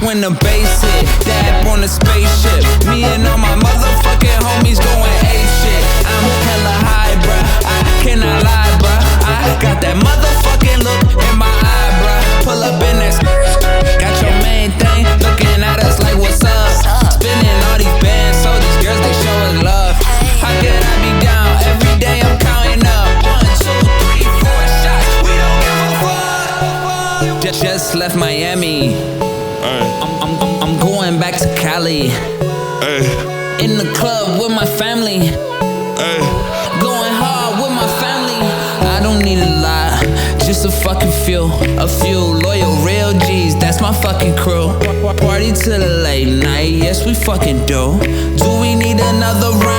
when the bass hit. Dab on the spaceship. Me and all my motherfucking homies going ape shit. I'm hella high, bruh. I cannot lie, bruh. I got that motherfucking look in my eye, bruh. Pull up in that got your main thing looking at us like what's up. Spinning all these bands, so these girls they show us love. How can I be down? Every day I'm counting up. 1, 2, 3, 4 shots. We don't give a fuck. Just left Miami. I'm going back to Cali. In the club with my family. Going hard with my family. I don't need a lot, just a fucking few. A few loyal real G's, that's my fucking crew. Party till the late night, yes we fucking do. Do we need another round?